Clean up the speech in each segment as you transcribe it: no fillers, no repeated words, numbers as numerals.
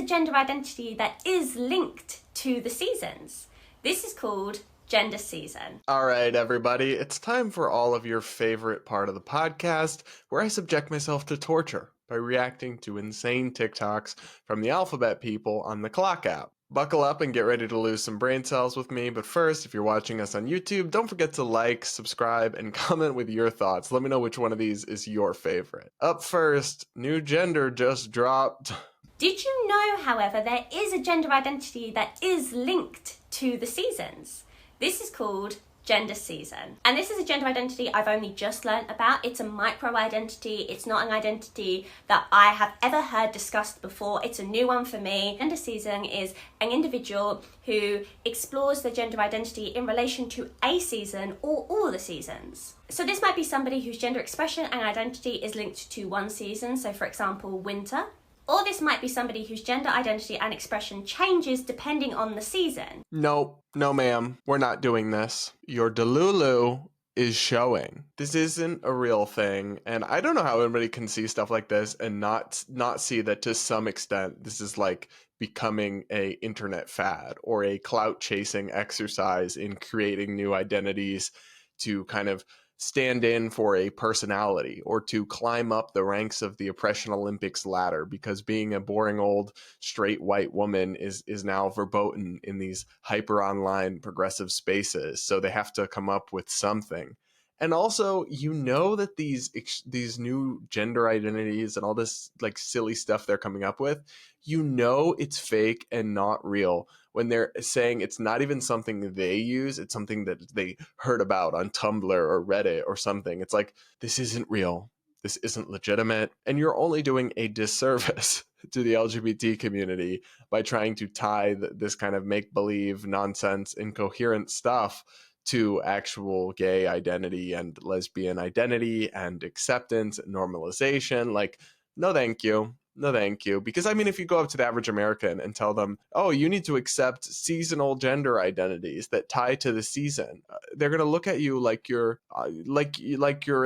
gender identity that is linked to the seasons. This is called Genderseason. All right, everybody, it's time for all of your favorite part of the podcast, where I subject myself to torture by reacting to insane TikToks from the alphabet people on the Clock app. Buckle up and get ready to lose some brain cells with me, but first, if you're watching us on YouTube, don't forget to like, subscribe, and comment with your thoughts. Let me know which one of these is your favorite. Up first, new gender just dropped. Did you know, however, there is a gender identity that is linked to the seasons? This is called Genderseason. And this is a gender identity I've only just learnt about. It's a micro-identity. It's not an identity that I have ever heard discussed before. It's a new one for me. Genderseason is an individual who explores their gender identity in relation to a season or all the seasons. So this might be somebody whose gender expression and identity is linked to one season. So for example, winter. Or this might be somebody whose gender identity and expression changes depending on the season. Nope, no ma'am, we're not doing this. Your Delulu is showing. This isn't a real thing, and I don't know how anybody can see stuff like this and not see that to some extent this is like becoming a internet fad or a clout chasing exercise in creating new identities to kind of stand in for a personality or to climb up the ranks of the oppression Olympics ladder, because being a boring old straight white woman is now verboten in these hyper online progressive spaces. So they have to come up with something. And also, you know that these new gender identities and all this like silly stuff they're coming up with, you know it's fake and not real when they're saying it's not even something they use, it's something that they heard about on Tumblr or Reddit or something. It's like, this isn't real. This isn't legitimate. And you're only doing a disservice to the LGBT community by trying to tie this kind of make-believe, nonsense, incoherent stuff to actual gay identity and lesbian identity and acceptance and normalization. Like, no thank you. No thank you. Because I mean, if you go up to the average American and tell them, oh, you need to accept seasonal gender identities that tie to the season, they're going to look at you like you're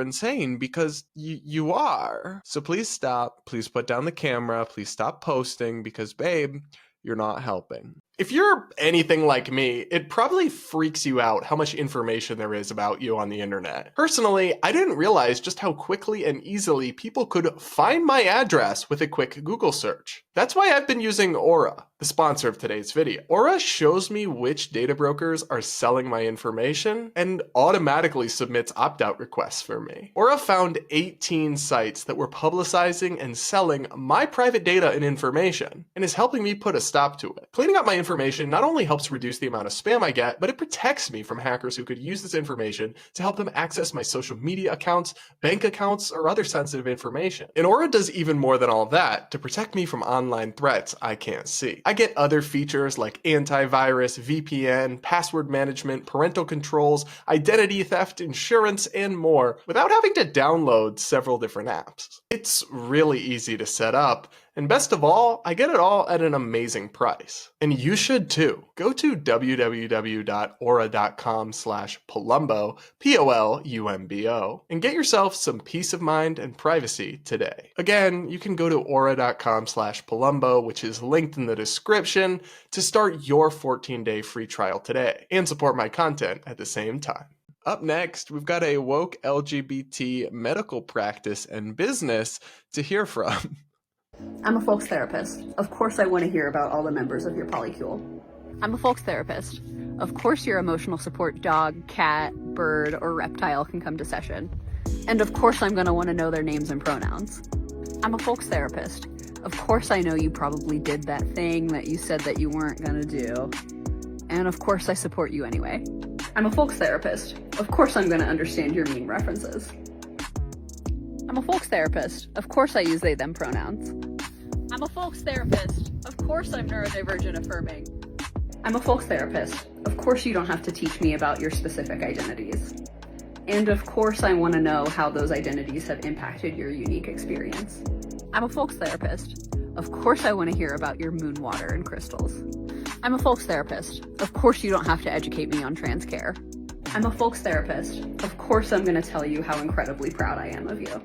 insane, because you are. So please stop. Please put down the camera. Please stop posting, because babe, you're not helping. If you're anything like me, it probably freaks you out how much information there is about you on the internet. Personally, I didn't realize just how quickly and easily people could find my address with a quick Google search. That's why I've been using Aura, the sponsor of today's video. Aura shows me which data brokers are selling my information and automatically submits opt-out requests for me. Aura found 18 sites that were publicizing and selling my private data and information, and is helping me put a stop to it. Cleaning up my information not only helps reduce the amount of spam I get, but it protects me from hackers who could use this information to help them access my social media accounts, bank accounts, or other sensitive information. And Aura does even more than all that to protect me from online threats I can't see. I get other features like antivirus, VPN, password management, parental controls, identity theft, insurance, and more without having to download several different apps. It's really easy to set up, and best of all, I get it all at an amazing price. And you should too. Go to www.aura.com/Polumbo, Polumbo, and get yourself some peace of mind and privacy today. Again, you can go to aura.com/Polumbo, which is linked in the description, to start your 14-day free trial today and support my content at the same time. Up next, we've got a woke LGBT medical practice and business to hear from. I'm a folks therapist. Of course I want to hear about all the members of your polycule. I'm a folks therapist. Of course your emotional support dog, cat, bird, or reptile can come to session. And of course I'm going to want to know their names and pronouns. I'm a folks therapist. Of course I know you probably did that thing that you said that you weren't going to do. And of course I support you anyway. I'm a folks therapist. Of course I'm going to understand your mean references. I'm a folks therapist. Of course I use they, them pronouns. I'm a folks therapist. Of course I'm neurodivergent affirming. I'm a folks therapist. Of course you don't have to teach me about your specific identities. And of course I want to know how those identities have impacted your unique experience. I'm a folks therapist. Of course I want to hear about your moon water and crystals. I'm a folks therapist. Of course you don't have to educate me on trans care. I'm a folks therapist. Of course I'm going to tell you how incredibly proud I am of you.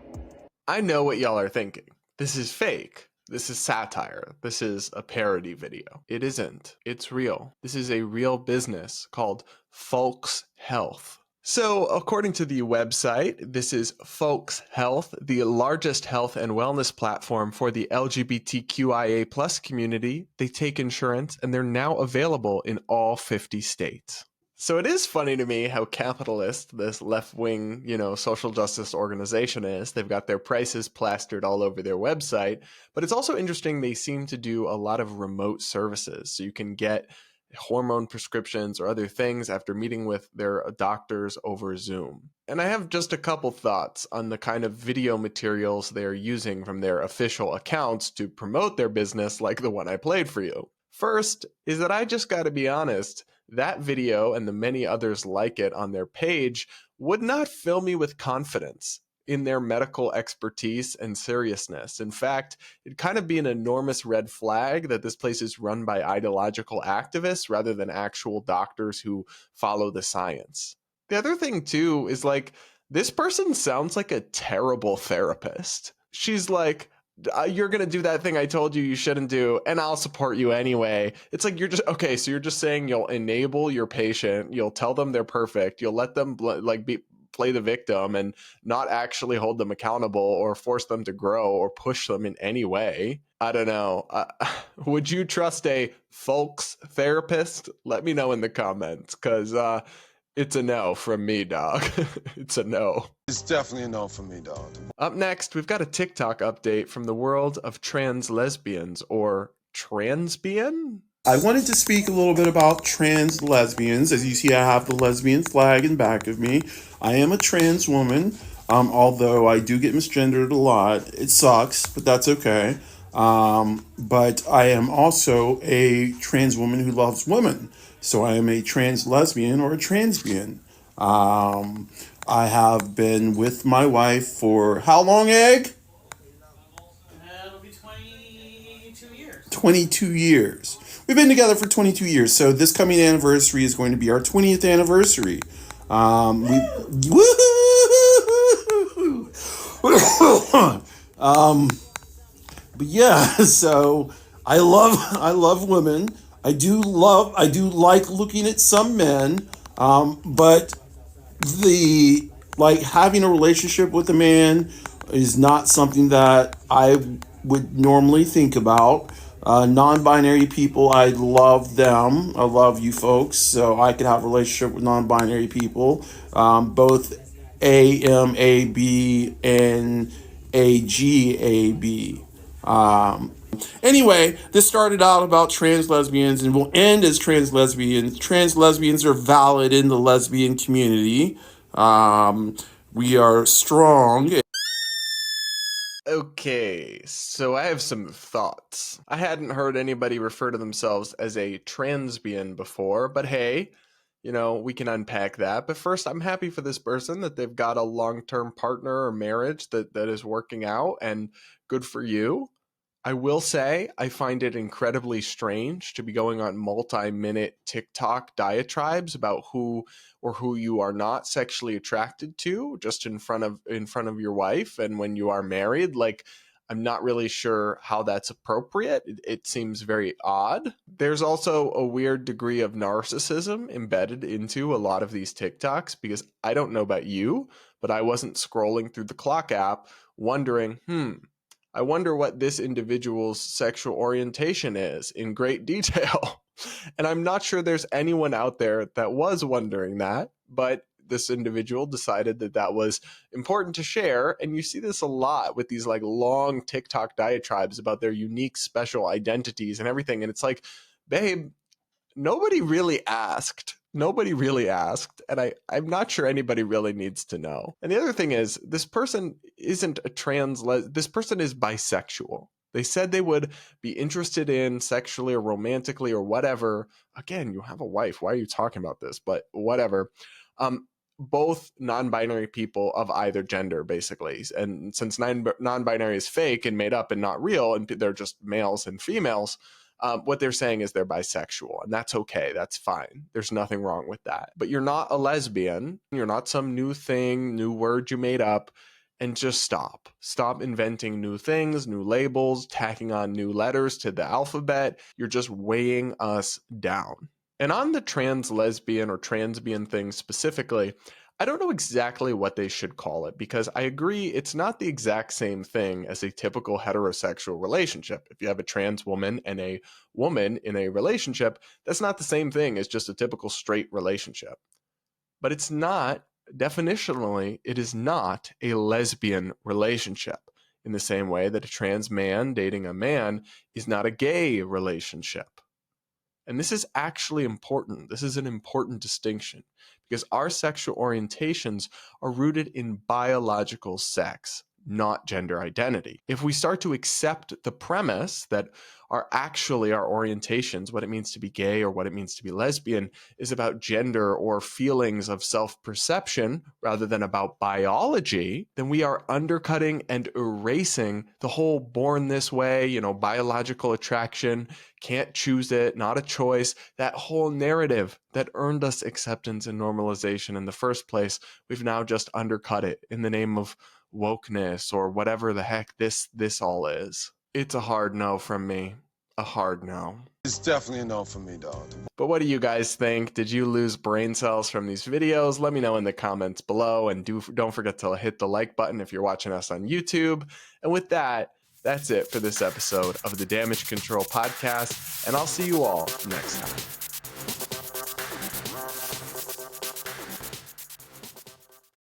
I know what y'all are thinking. This is fake. This is satire. This is a parody video. It isn't. It's real. This is a real business called Folks Health. So, according to the website, this is Folks Health, the largest health and wellness platform for the LGBTQIA plus community. They take insurance, and they're now available in all 50 states. So it is funny to me how capitalist this left-wing, social justice organization is. They've got their prices plastered all over their website, but it's also interesting they seem to do a lot of remote services. So you can get hormone prescriptions or other things after meeting with their doctors over Zoom. And I have just a couple thoughts on the kind of video materials they're using from their official accounts to promote their business, like the one I played for you. First is that I just got to be honest, that video and the many others like it on their page would not fill me with confidence in their medical expertise and seriousness. In fact, it'd kind of be an enormous red flag that this place is run by ideological activists rather than actual doctors who follow the science. The other thing, too, is this person sounds like a terrible therapist. She's like, you're going to do that thing I told you shouldn't do, and I'll support you anyway. It's like, so you're just saying you'll enable your patient, you'll tell them they're perfect, you'll let them play the victim and not actually hold them accountable or force them to grow or push them in any way. I don't know. Would you trust a folks therapist? Let me know in the comments, because it's a no from me, dog. It's a no. It's definitely a no from me, dog. Up next, we've got a TikTok update from the world of trans lesbians, or transbian? I wanted to speak a little bit about trans lesbians. As you see, I have the lesbian flag in back of me. I am a trans woman, although I do get misgendered a lot. It sucks, but that's okay. But I am also a trans woman who loves women. So I am a trans lesbian or a transbian. I have been with my wife for how long, Egg? It'll be 22 years. 22 years. We've been together for 22 years. So this coming anniversary is going to be our 20th anniversary. But yeah, so I love women. I do like looking at some men, but having a relationship with a man is not something that I would normally think about. Non-binary people, I love them. I love you folks, so I could have a relationship with non-binary people, both A, M, A, B, and A, G, A, B. Anyway, this started out about trans lesbians and will end as trans lesbians. Trans lesbians are valid in the lesbian community. We are strong. Okay, so I have some thoughts. I hadn't heard anybody refer to themselves as a transbian before, but hey, we can unpack that. But first, I'm happy for this person that they've got a long-term partner or marriage that is working out, and good for you. I will say I find it incredibly strange to be going on multi-minute TikTok diatribes about who you are not sexually attracted to just in front of your wife, and when you are married. I'm not really sure how that's appropriate. It seems very odd. There's also a weird degree of narcissism embedded into a lot of these TikToks, because I don't know about you, but I wasn't scrolling through the clock app wondering, I wonder what this individual's sexual orientation is in great detail. And I'm not sure there's anyone out there that was wondering that, but this individual decided that was important to share. And you see this a lot with these long TikTok diatribes about their unique special identities and everything. And it's like, babe, nobody really asked. And I'm not sure anybody really needs to know. And the other thing is, this person isn't this person is bisexual. They said they would be interested in sexually or romantically or whatever. Again, you have a wife. Why are you talking about this? But whatever. Both non-binary people of either gender, basically. And since non-binary is fake and made up and not real, and they're just males and females, what they're saying is they're bisexual, and that's okay. That's fine. There's nothing wrong with that. But you're not a lesbian. You're not some new thing, new word you made up. and just stop. Stop inventing new things, new labels, tacking on new letters to the alphabet. You're just weighing us down. And on the trans lesbian or transbian thing specifically, I don't know exactly what they should call it because I agree it's not the exact same thing as a typical heterosexual relationship. If you have a trans woman and a woman in a relationship, that's not the same thing as just a typical straight relationship. But it's not, definitionally, it is not a lesbian relationship in the same way that a trans man dating a man is not a gay relationship. And this is actually important. This is an important distinction because our sexual orientations are rooted in biological sex, not gender identity. If we start to accept the premise that our orientations, what it means to be gay or what it means to be lesbian, is about gender or feelings of self-perception rather than about biology, then we are undercutting and erasing the whole born this way, biological attraction, can't choose it, not a choice, that whole narrative that earned us acceptance and normalization in the first place. We've now just undercut it in the name of wokeness or whatever the heck this all is. It's a hard no from me. A hard no. It's definitely a no for me, dog. But what do you guys think? Did you lose brain cells from these videos? Let me know in the comments below, and don't forget to hit the like button if you're watching us on YouTube. And with that, that's it for this episode of the Damage Control Podcast, and I'll see you all next time.